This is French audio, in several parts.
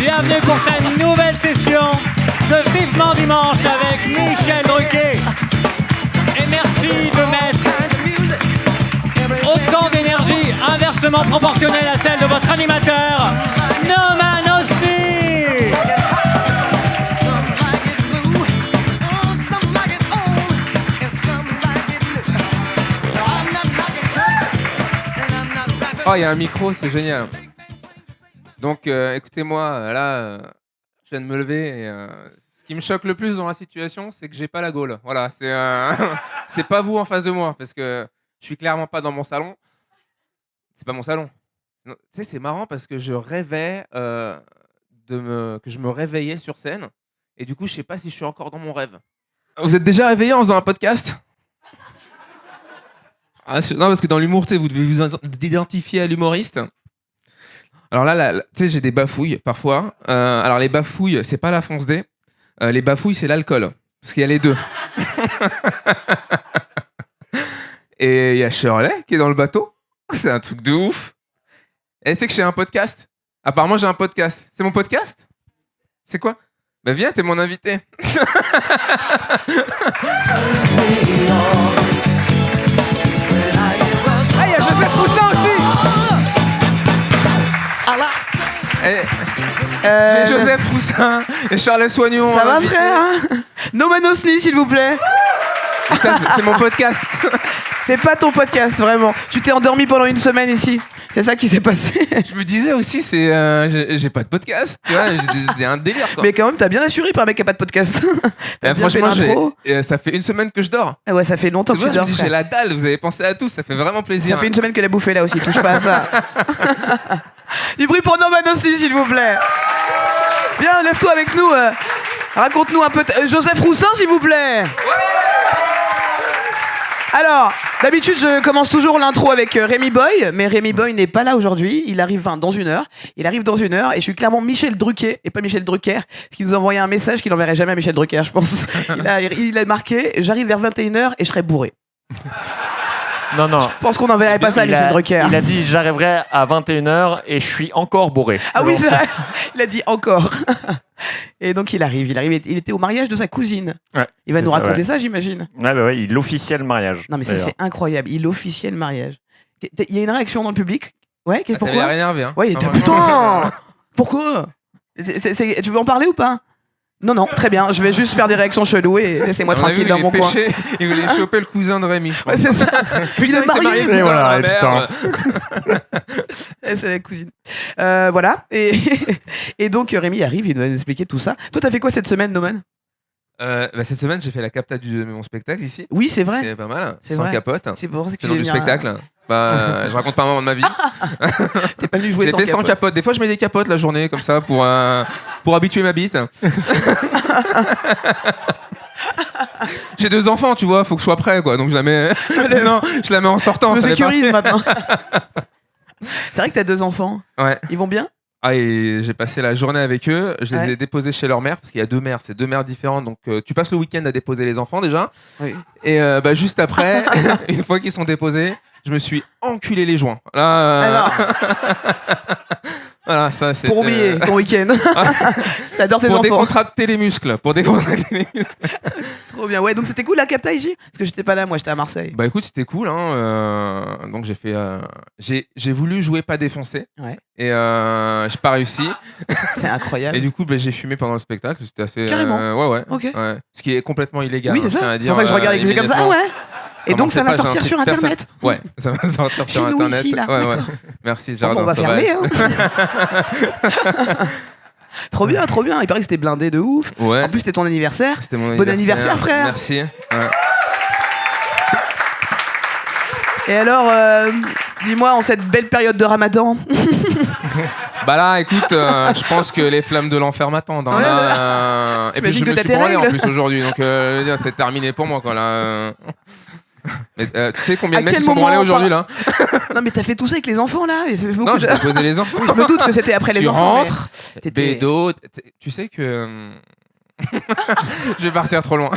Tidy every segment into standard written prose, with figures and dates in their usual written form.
Bienvenue pour cette nouvelle session de Vivement Dimanche avec Michel Drucker. Et merci de mettre autant d'énergie inversement proportionnelle à celle de votre animateur, Noman Osni. Oh, il y a un micro, c'est génial. Donc, écoutez-moi, là, je viens de me lever et ce qui me choque le plus dans la situation, c'est que j'ai pas la gaule. Voilà, c'est pas vous en face de moi, parce que je suis clairement pas dans mon salon. C'est pas mon salon. Tu sais, c'est marrant parce que je rêvais que je me réveillais sur scène, et du coup, je sais pas si je suis encore dans mon rêve. Vous êtes déjà réveillé en faisant un podcast ? Non, parce que dans l'humour, vous devez vous identifier à l'humoriste. Alors là, tu sais, j'ai des bafouilles parfois. Alors les bafouilles, c'est pas la fonce D. Les bafouilles, c'est l'alcool. Parce qu'il y a les deux. Et il y a Shirley qui est dans le bateau. C'est un truc de ouf. Elle sait que j'ai un podcast. Apparemment, j'ai un podcast. C'est mon podcast ? C'est quoi ? Bah viens, t'es mon invité. Ah, il y a Joseph Roussin aussi. J'ai Joseph Roussin et Charles Soignon. Ça va, frère? Noman Osni, s'il vous plaît. Ça, c'est mon podcast. C'est pas ton podcast, vraiment. Tu t'es endormi pendant une semaine ici. C'est ça qui s'est passé. Je me disais aussi, j'ai pas de podcast. Tu vois, c'est un délire, quoi. Mais quand même, t'as bien assuré par un mec qui a pas de podcast. Franchement, ça fait une semaine que je dors. Ah ouais, ça fait longtemps que tu dors. J'ai la dalle, vous avez pensé à tout, ça fait vraiment plaisir. Ça fait une semaine qu'elle a bouffé là aussi, touche pas à ça. Du bruit pour Noman Osni, s'il vous plaît. Viens, lève-toi avec nous. Raconte-nous un peu. Joseph Roussin, s'il vous plaît. Alors, d'habitude, je commence toujours l'intro avec Rémi Boy, mais Rémi Boy n'est pas là aujourd'hui. Il arrive dans une heure. Il arrive dans une heure et je suis clairement Michel Drucker et pas Michel Drucker, qui nous a envoyé un message qu'il n'enverrait jamais à Michel Drucker, je pense. Il a marqué « J'arrive vers 21h et je serai bourré ». Non. Je pense qu'on n'enverrait pas ça à Michel Drucker. Il a dit j'arriverai à 21h et je suis encore bourré. Ah oui, c'est vrai. Il a dit encore. Et donc il arrive. Il était au mariage de sa cousine. Ouais, il va nous raconter ouais. ça, j'imagine. Ouais, il officiait le mariage. Non mais ça c'est incroyable. Il officiait le mariage. Il y a une réaction dans le public. Ouais, pourquoi ? T'avais l'air énervé, hein. Ouais, putain. Pourquoi ? Tu veux en parler ou pas ? Non, très bien. Je vais juste faire des réactions cheloues et laissez-moi tranquille dans mon coin. Il voulait choper le cousin de Rémi. Ouais, c'est ça. Puis il est marié. Et voilà, putain. C'est la cousine. Voilà. Et donc Rémi arrive, il va nous expliquer tout ça. Toi, t'as fait quoi cette semaine, Noman ? Cette semaine, j'ai fait la capta de mon spectacle ici. Oui, c'est vrai. C'est pas mal. C'est sans vrai. capote. C'est pour ça que c'est le nom du spectacle. Je raconte pas un moment de ma vie. T'es pas venu jouer J'étais sans capote. Des fois, je mets des capotes la journée comme ça pour habituer ma bite. J'ai 2 enfants, tu vois, faut que je sois prêt, quoi. Donc je la mets. Non, je la mets en sortant. Je me sécurise maintenant. C'est vrai que t'as 2 enfants. Ouais. Ils vont bien ? Ah, et j'ai passé la journée avec eux. Je les ai déposés chez leur mère parce qu'il y a 2 mères. C'est 2 mères différentes. Donc tu passes le week-end à déposer les enfants déjà. Oui. Et juste après, une fois qu'ils sont déposés, je me suis enculé les joints. Là. Voilà, ça c'est. Pour oublier ton week-end. T'adores tes enfants. Pour décontracter les muscles. Trop bien. Ouais, donc c'était cool la capta ici ? Parce que j'étais pas là, moi j'étais à Marseille. Bah écoute, c'était cool. Donc j'ai fait. J'ai voulu jouer pas défoncé. Ouais. Et j'ai pas réussi. C'est incroyable. Et du coup, j'ai fumé pendant le spectacle. C'était assez. Carrément. Ouais. Ok. Ouais. Ce qui est complètement illégal. Oui, c'est ça. À C'est dire, pour ça que je regarde avec les yeux comme ça. Ah ouais. Et donc ça va sortir sur Internet. Ouais, ça va sortir sur Chez nous Internet. ici, là. Ouais. Merci, Gérard. On va fermer. Hein. Trop bien. Il paraît que c'était blindé de ouf. Ouais. En plus, c'était ton anniversaire. C'était mon Bon anniversaire, frère. Merci. Ouais. Et alors, dis-moi, en cette belle période de Ramadan. Bah là, écoute, je pense que les flammes de l'enfer m'attendent. Hein, et puis je me suis branlé en plus aujourd'hui, donc c'est terminé pour moi, quoi, là. Mais, tu sais combien de mecs qui sont branlés aujourd'hui, là ? Non, mais t'as fait tout ça avec les enfants, là et ça fait beaucoup Non, j'ai posé les enfants. Oui, je me doute que c'était après les tu enfants. Tu rentres, bédo. Tu sais que... Je vais partir trop loin.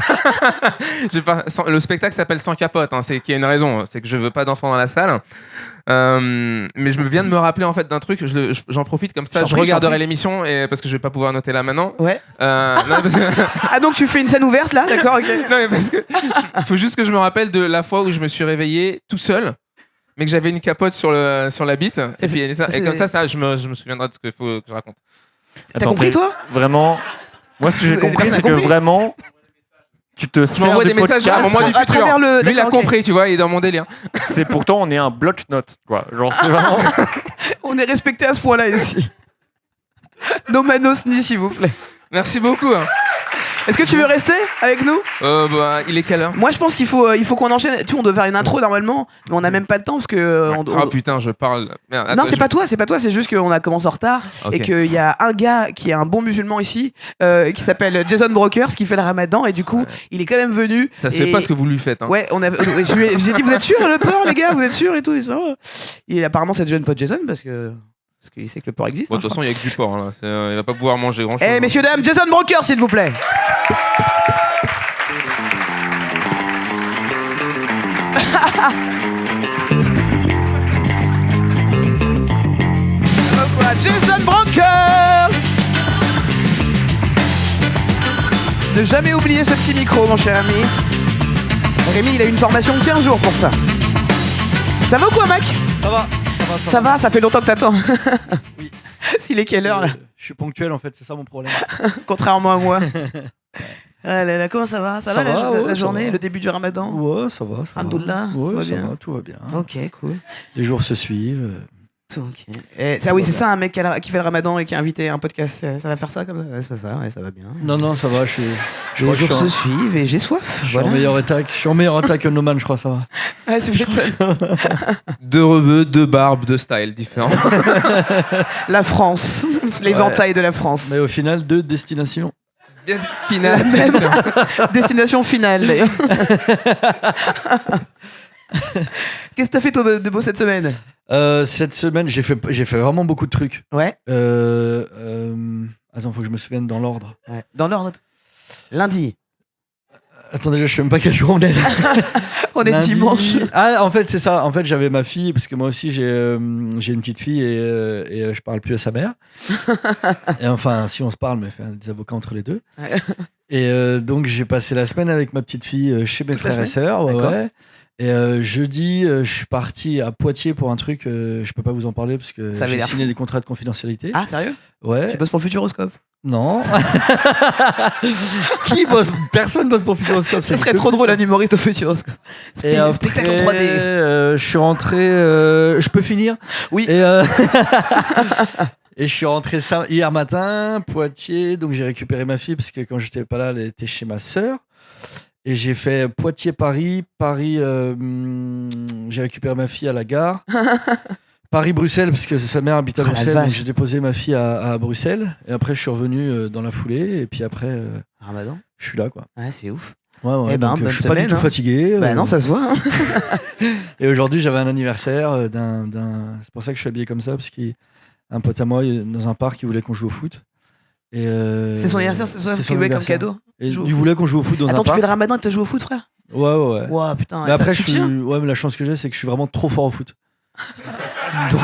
Le spectacle s'appelle Sans capote, hein, c'est qu'il y a une raison, c'est que je veux pas d'enfants dans la salle. Mais je viens de me rappeler en fait d'un truc, j'en profite comme ça, je regarderai l'émission parce que je vais pas pouvoir noter là maintenant. Ouais. Non, parce que... Ah, donc tu fais une scène ouverte là, d'accord, ok. Non, mais parce que faut juste que je me rappelle de la fois où je me suis réveillé tout seul, mais que j'avais une capote sur la bite. Et comme ça, je me souviendrai de ce qu'il faut que je raconte. T'as compris, toi ? Vraiment. Moi, ce que j'ai compris, c'est que vraiment, tu te Je sers m'envoie du des messages à podcast. moi du à futur. travers le- Lui, il a d'accord, ok. compris, tu vois, il est dans mon délire. C'est pourtant, on est un bloc-notes, quoi. Genre, c'est vraiment. On est respecté à ce point-là ici. No manos ni, s'il vous plaît. Merci beaucoup. Est-ce que tu veux rester avec nous ? Il est quelle heure? Moi, je pense qu'il faut qu'on enchaîne. Tu vois, on devait faire une intro normalement, mais on n'a même pas le temps parce que. Ah putain, je parle. Merde, Non, attends, c'est pas toi, c'est juste qu'on a commencé en retard Ok. et qu'il y a un gars qui est un bon musulman ici qui s'appelle Jason Brokers qui fait le ramadan et du coup, il est quand même venu. Ça se fait pas ce que vous lui faites. Hein. Ouais, j'ai dit, vous êtes sûr le porc, les gars, vous êtes sûr et tout. Et apparemment, c'est le jeune pote Jason parce qu'il sait que le porc existe. Bon, de toute façon, il y a que du porc. Hein, là. Il va pas pouvoir manger grand chose. Eh, messieurs, dames, Jason Brokers, s'il vous plaît. Jason Brokers. Ne jamais oublier ce petit micro, mon cher ami. Rémi, il a une formation de 15 jours pour ça. Ça va ou quoi, Mac ? Ça va, ça fait longtemps que t'attends. Oui. S'il est quelle heure, là ? Je suis ponctuel en fait, c'est ça mon problème. Contrairement à moi. Ah là là, comment ça va ? Ça va la ouais, journée, ça va. le début du ramadan ? Ouais, ça va. Alhamdoulilah, Ouais, tout va ça bien. va, tout va bien. Ok, cool. Les jours se suivent. Ok. Et ça, oui, c'est ça, un mec qui fait le ramadan et qui a invité un podcast. Ça va faire ça comme ça ? Ouais, c'est ça, ouais, ça va bien. Non, ça va, je Les crois que jours je se suivent et j'ai soif. suis en meilleur état. Je suis en meilleur état que No Man, je crois, ça va. Ouais, c'est peut-être 2 rebeux, 2 barbes, 2 styles différents. la France, l'éventail de la France. Mais au final, 2 destinations. Bien dit. Final. Même. Destination finale, d'ailleurs. Qu'est-ce que t'as fait, toi, de beau cette semaine ? Cette semaine, j'ai fait vraiment beaucoup de trucs. Ouais. Attends, faut que je me souvienne dans l'ordre. Dans l'ordre. Lundi. Attends, déjà, je sais même pas quel jour on est là. On est Lundi. dimanche. Ah, en fait, c'est ça. En fait, j'avais ma fille, parce que moi aussi, j'ai une petite fille et je parle plus à sa mère. Et enfin, si on se parle, mais enfin, des avocats entre les deux. Ouais. Et donc, j'ai passé la semaine avec ma petite fille chez mes Toute la frères et sœurs. D'accord. Ouais. Et jeudi, je suis parti à Poitiers pour un truc. Je peux pas vous en parler parce que Ça avait j'ai l'air signé fou. des contrats de confidentialité. Ah, sérieux ? Ouais. Tu bosses pour le Futuroscope ? Non. Qui bosse ? Personne bosse pour Futuroscope. Ce serait trop drôle, un humoriste au Futuroscope. Et Spectacle en après, 3D. je suis rentré. Je peux finir ? Oui. Et, et je suis rentré hier matin, Poitiers. Donc j'ai récupéré ma fille parce que quand j'étais pas là, elle était chez ma sœur. Et j'ai fait Poitiers-Paris. Paris, j'ai récupéré ma fille à la gare. Paris-Bruxelles, parce que sa mère habite à Oh, la Bruxelles. Donc vache. j'ai déposé ma fille à Bruxelles. Et après, je suis revenu dans la foulée. Et puis après, Ramadan ? je suis là, quoi. Ouais, c'est ouf. Ouais, Eh ben, donc, bonne je suis pas du semaine, tout hein. fatigué. Bah non, ça se voit. Hein. Et aujourd'hui, j'avais un anniversaire d'un. C'est pour ça que je suis habillé comme ça, parce qu'un pote à moi, dans un parc, il voulait qu'on joue au foot. Et C'est son anniversaire, c'est ça son qu'il voulait comme anniversaire. cadeau. Et Joue au il foot. voulait qu'on joue au foot dans Attends, un tu parc. fais le ramadan et t'as joué au foot, frère ? Ouais. Ouah, putain. Mais après, tu tiens ouais, mais la chance que j'ai, c'est que je suis vraiment trop fort au foot. donc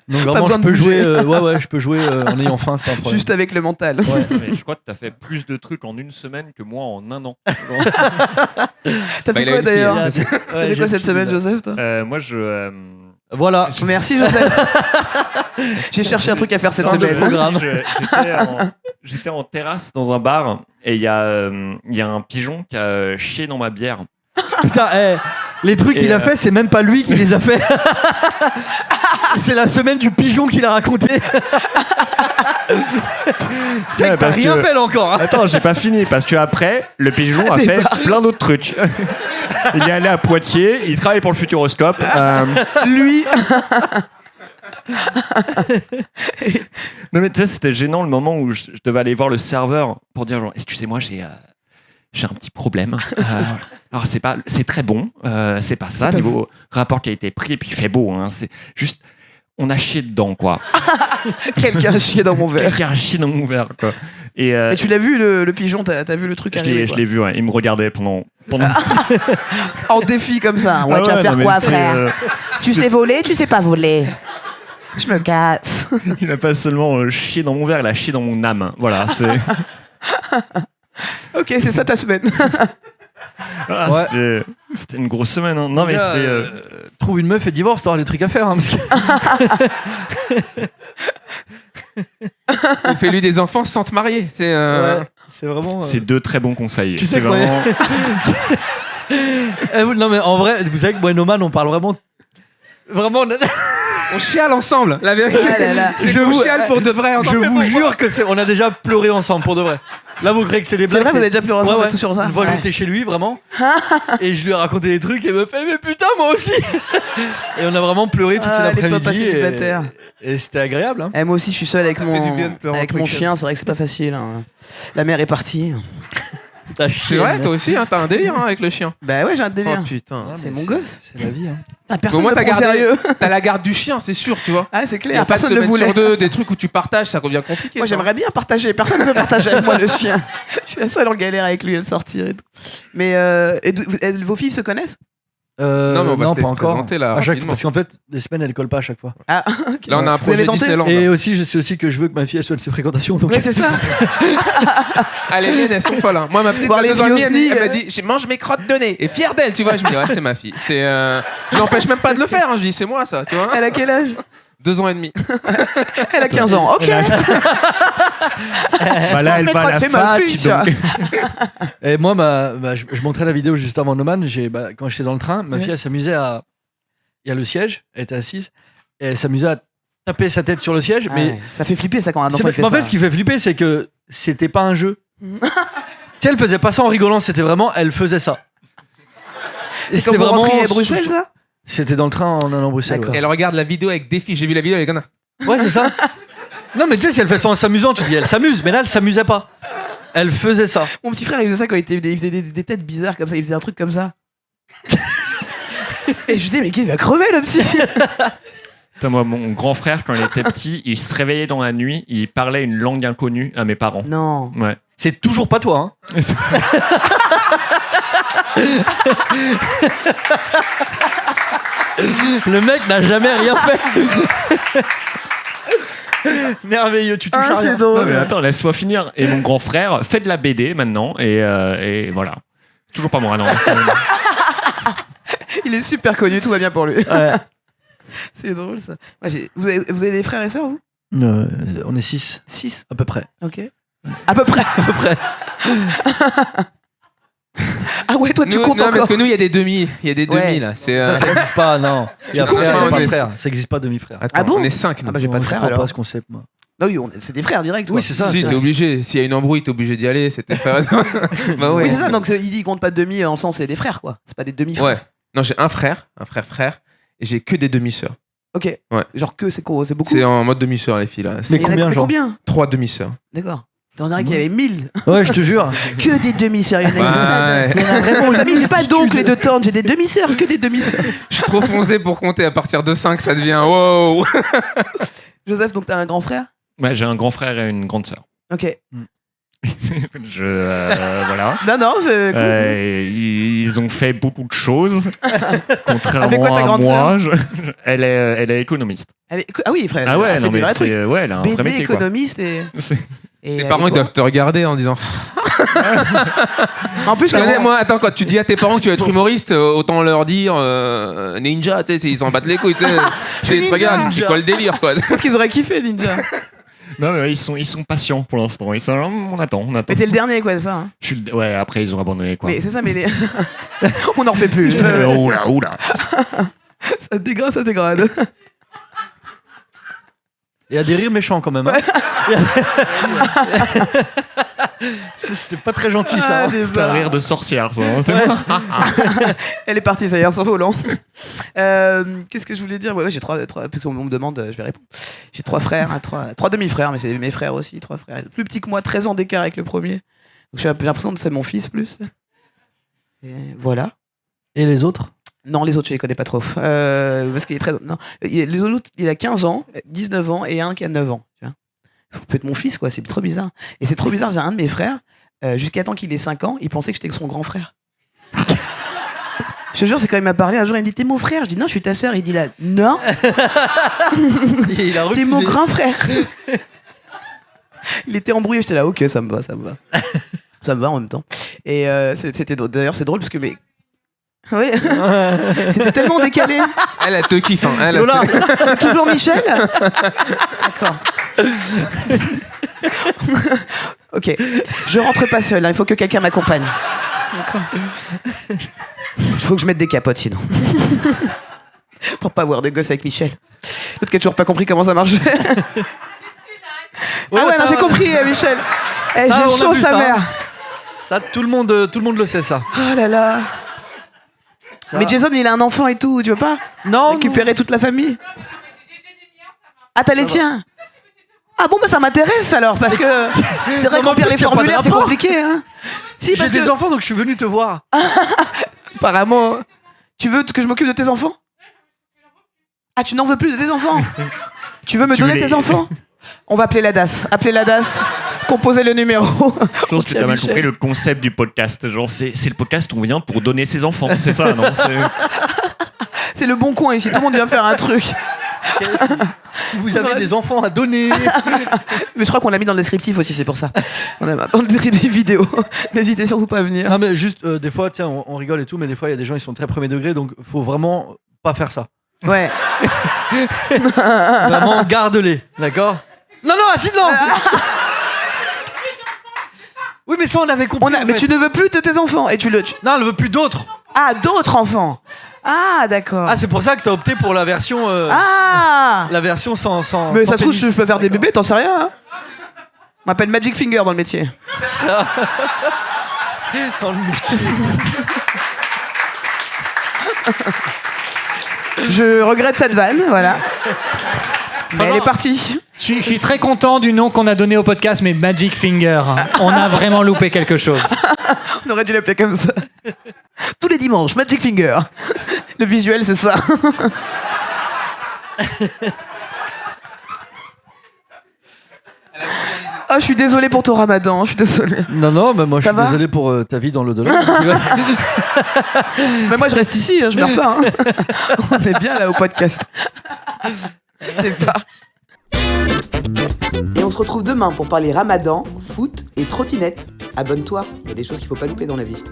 Pas vraiment, besoin je de peux bouger. jouer. Je peux jouer en ayant faim, c'est pas un problème. Juste avec le mental. Ouais. Mais je crois que t'as fait plus de trucs en une semaine que moi en un an. T'as Bah, fait il a quoi une d'ailleurs fille, T'as fait quoi cette semaine, Joseph, toi Moi, Voilà. Merci, Joseph. J'ai cherché un truc à faire cette Fin de semaine. programme. J'étais en terrasse dans un bar et il y a un pigeon qui a chié dans ma bière. Putain, les trucs Et qu'il a fait, c'est même pas lui qui les a fait. C'est la semaine du pigeon qu'il a raconté. Tu sais que t'as parce rien que- fait là encore. Hein. Attends, j'ai pas fini parce que après, le pigeon a fait plein d'autres trucs. Il est allé à Poitiers, il travaille pour le Futuroscope. Lui, Non mais tu sais, c'était gênant le moment où je devais aller voir le serveur pour dire genre, excusez-moi, j'ai un petit problème. Alors c'est très bon, c'est pas ça niveau rapport qualité-prix et puis il fait beau. Hein, c'est juste, on a chié dedans quoi. quelqu'un a chié dans mon verre. Quelqu'un a chié dans mon verre quoi. Et Mais tu l'as vu le pigeon, t'as vu le truc je arriver. l'ai vu, ouais. Il me regardait pendant... En défi comme ça. Ouais, Ah tu vas ouais, faire non, mais quoi, c'est, frère Tu sais voler, tu sais pas voler. Je me casse. Il n'a pas seulement chié dans mon verre, il a chié dans mon âme. Voilà, c'est... Ok, c'est ça ta semaine. Ah, Ouais. c'était une grosse semaine. Hein. Non, mais Déjà, c'est... trouve une meuf et divorce, t'auras des trucs à faire. Hein, parce que... Fais-lui des enfants sans te marier. C'est Ouais, c'est vraiment. C'est deux très bons conseils. Tu sais C'est quoi, vraiment... Non, mais en vrai, vous savez que moi et Noman, on parle vraiment. Vraiment. on chiale ensemble. La vérité, Ah là là. c'est Je qu'on vous- chiale pour de vrai. Je vous jure que c'est. On a déjà pleuré ensemble pour de vrai. Là, vous croyez que c'est des C'est blagues. vrai, vous avez déjà pleuré ensemble et tout sur ça. Une fois, Ouais. j'étais chez lui, vraiment. Et je lui ai raconté des trucs et il me fait, mais putain, moi aussi. Et on a vraiment pleuré toute Ah, les papas l'après-midi. célibataires. Et c'était agréable. Hein. Eh, moi aussi, je suis seul avec fait du bien de mon, pleurer avec entre mon copains. chien. C'est vrai que c'est pas facile. Hein. La mère est partie. T'as C'est chié, vrai, mec. toi aussi, hein, t'as un délire hein, avec le chien. Bah ouais, j'ai un délire. Oh putain. Ah, c'est mais mon gosse. C'est la vie. Hein. Ah, personne Au moins, ne t'as prend gardé- sérieux. T'as la garde du chien, c'est sûr, tu vois. Ah, c'est Il y clair. a pas de Personne ne semaine voulait. sur deux, des trucs où tu partages, ça devient compliqué. Moi, ça. j'aimerais bien partager. Personne ne veut partager avec moi le chien. Je suis la seule en galère avec lui à le sortir et tout. Mais vos filles se connaissent Non, mais on va se les pas encore. présenter, là, À chaque... rapidement. Parce qu'en fait, les semaines, elles collent pas à chaque fois. Ah, ok. Là, on a un Vous avez projet tenté Disneyland. Et aussi, je sais aussi que je veux que ma fille elle soit de ses fréquentations. Donc... Ouais, c'est ça. Ah, les miennes, elles sont folles. Hein. Moi, ma petite Voir de les 2 ans et demi, filles elle m'a aussi, dit je mange mes crottes de nez. Et fière d'elle, tu vois. Je me dis, ouais, c'est ma fille. Je n'empêche même pas de le faire. Hein. Je dis, c'est moi, ça, tu vois. Elle a quel âge 2 ans et demi. Elle a 15 ans. Ok. Bah là, elle va à la C'est ma fac, fille, ça. donc... Et moi, je montrais la vidéo juste avant Noman. Quand j'étais dans le train, ma fille, elle s'amusait à. Il y a le siège, elle était assise, et elle s'amusait à taper sa tête sur le siège. Ah mais ouais, ça fait flipper ça quand un c'est- enfant il fait mais en fait, ça. ce qui fait flipper, c'est que c'était pas un jeu. Tu sais, elle faisait pas ça en rigolant, c'était vraiment, elle faisait ça. Et C'est comme vous rentriez à Bruxelles, ça C'était dans le train en allant à Bruxelles. D'accord. Et elle regarde la vidéo avec défi. J'ai vu la vidéo, elle est comme ça. Ouais, c'est ça. Non, mais tu sais, si elle fait ça en s'amusant, tu dis, elle s'amuse, mais là, elle s'amusait pas. Elle faisait ça. Mon petit frère il faisait ça quand il faisait des têtes bizarres comme ça, il faisait un truc comme ça. Et je dis mais qui va crever le petit. Putain, moi, mon grand frère, quand il était petit, il se réveillait dans la nuit, il parlait une langue inconnue à mes parents. Non. Ouais. C'est toujours pas toi, hein. Le mec n'a jamais rien fait. Merveilleux, tu touches à Ah, rien. c'est drôle. Non, mais attends, laisse-moi finir. Et mon grand frère fait de la BD maintenant, et voilà. Toujours pas moi, non. Il est super connu, tout va bien pour lui. Ouais. C'est drôle ça. Moi, vous avez des frères et sœurs vous On est 6, 6. à peu près. Ok. À peu près. À peu près. Ah ouais, toi tu Nous, comptes non, encore. parce que nous, il y a des demi. Il y a des Ouais. demi, là. C'est, Ça n'existe pas, non. Il y a comptes frère, pas, pas mais- frère. Ça n'existe pas demi-frère. Attends, Ah bon on est 5. Ah bah j'ai pas de frère Je crois alors. pas ce concept, moi. Non, oui, c'est des frères direct. Oui, quoi. c'est ça. Si, t'es obligé. S'il y a une embrouille, t'es obligé d'y aller. C'était frère. Bah ouais. Oui, c'est ça. Donc il dit qu'il compte pas de demi en sens c'est des frères quoi. C'est pas des demi-frères. Ouais. Non, j'ai un frère, et j'ai que des demi-sœurs. Ok. Ouais. Genre que c'est quoi C'est beaucoup. C'est en mode demi-sœur, les filles, là. Mais Il y en a combien, genre combien 3 demi-sœurs. D'accord. T'en dirais qu'il y avait 1000. Ouais, je te jure. Que des demi-sœurs. Il y en a Ouais. comme ça. Il y en a vraiment. Famille, j'ai pas d'oncle et de tante. J'ai des demi-sœurs. Que des demi-sœurs. Je suis trop foncé pour compter. À partir de 5, ça devient wow. Joseph, donc t'as un grand frère Ouais, j'ai un grand frère et une grande sœur. Ok. Voilà. Non, c'est cool. Ils ont fait beaucoup de choses. Elle fait quoi, Contrairement ta à grande moi, elle est économiste. Ah oui, frère. Ah ouais, elle non fait des mais vrais trucs. c'est ouais, elle a un vrai BD, métier quoi. économiste et. C'est- et Tes avec parents, ils toi. doivent te regarder en disant. En plus, Tu connais, moi, attends, quand tu dis à tes parents que tu vas être humoriste, autant leur dire ninja, tu sais, ils s'en battent les couilles, tu sais. suis Ils te regardent, ninja. c'est quoi le délire, quoi. je pense qu'ils auraient kiffé, Ninja. Non, mais ils sont patients pour l'instant. Ils sont on attend. Mais t'es le dernier, quoi, c'est ça. Hein. Ouais, après ils ont abandonné quoi. Mais c'est ça, mais les... on en refait plus. Oula, oula. Ça dégrade, ça dégrade. Il y a des rires méchants quand même. Hein. C'était pas très gentil ça. Ah, hein. des C'était un barres. rire de sorcière ça. Hein. Elle est partie, ça y est, sans volant. Qu'est-ce que je voulais dire? Ouais, j'ai trois, puisqu'on me demande, je vais répondre. J'ai 3 frères, hein, trois demi-frères, mais c'est mes frères aussi, 3 frères. Plus petits que moi, 13 ans d'écart avec le premier. Donc j'ai l'impression que c'est mon fils plus. Et voilà. Et les autres? Non, les autres, je les connais pas trop. Parce qu'il est très. Non. Les autres, il a 15 ans, 19 ans et un qui a 9 ans. Tu vois. ça peut être mon fils, quoi. C'est trop bizarre. Et c'est trop bizarre. J'ai un de mes frères, jusqu'à temps qu'il ait 5 ans, il pensait que j'étais son grand frère. Je te jure, c'est quand il m'a parlé un jour, il me dit t'es mon frère. Je dis non, je suis ta sœur. Il dit là non, Et il a t'es refusé. mon grand frère. Il était embrouillé. J'étais là, ok, ça me va. Ça me va en même temps. Et c'était drôle. D'ailleurs, c'est drôle parce que oui, c'était tellement décalé. Elle te kiffe. Hein. Elle, Lola. C'est toujours Michel. D'accord. Ok. Je rentre pas seule. Il faut que quelqu'un m'accompagne. D'accord. Il faut que je mette des capotes sinon. Pour pas avoir des gosses avec Michel. L'autre qui a toujours pas compris comment ça marche. Ah ouais, ça, non, j'ai compris, Michel. Eh, ça, on j'ai a chaud vu sa ça, mère. hein. Ça, tout le monde le sait, ça. Oh là là. Ça. Mais Jason, il a un enfant et tout. Tu veux pas Non, récupérer toute la famille? Ah, t'as les tiens. Ah bon, bah ça m'intéresse alors, parce que c'est vrai Non, mais en qu'emplir plus, les y a pas de formulaires, c'est rapport. compliqué. Hein. Si, j'ai parce des que enfants, donc je suis venu te voir. apparemment, tu veux que je m'occupe de tes enfants? Ah, tu n'en veux plus de tes enfants? Tu veux me Tu donner veux les- tes enfants? On va appeler la DAS. Appelez la DAS, composez le numéro. Je pense que t'as mal compris le concept du podcast. Genre, c'est le podcast où on vient pour donner ses enfants. C'est ça, non? C'est le bon coin ici, tout le monde vient faire un truc. Si vous avez des enfants à donner. Mais je crois qu'on l'a mis dans le descriptif aussi, c'est pour ça. On a dans le descriptif vidéo. N'hésitez surtout pas à venir. Non, mais juste, des fois, tiens, on rigole et tout, mais des fois, il y a des gens, ils sont très premier degré, donc faut vraiment pas faire ça. Ouais. Vraiment, garde-les, d'accord? Non, Acide, non. Oui, mais ça, on avait compris. en Mais fait. tu ne veux plus de tes enfants et Non, elle veut plus d'autres. Ah, d'autres enfants. Ah, d'accord. Ah, c'est pour ça que t'as opté pour la version. Ah. La version sans. Mais sans ça se trouve, je pénis. peux faire des bébés, t'en sais rien. Hein. On m'appelle Magic Finger dans le métier. Dans le métier. Je regrette cette vanne, voilà. Mais elle est partie. Je suis très content du nom qu'on a donné au podcast, mais Magic Finger. On a vraiment loupé quelque chose. On aurait dû l'appeler comme ça. Tous les dimanches, Magic Finger. Le visuel, c'est ça. Ah, je suis désolé pour ton ramadan, je suis désolé. Non, mais moi, je Ça suis va désolé pour ta vie dans l'au-delà. Mais moi, je reste ici, hein, je meurs pas. Hein. On est bien là au podcast. C'est pas. Et on se retrouve demain pour parler ramadan, foot et trottinette. Abonne-toi, il y a des choses qu'il faut pas louper dans la vie.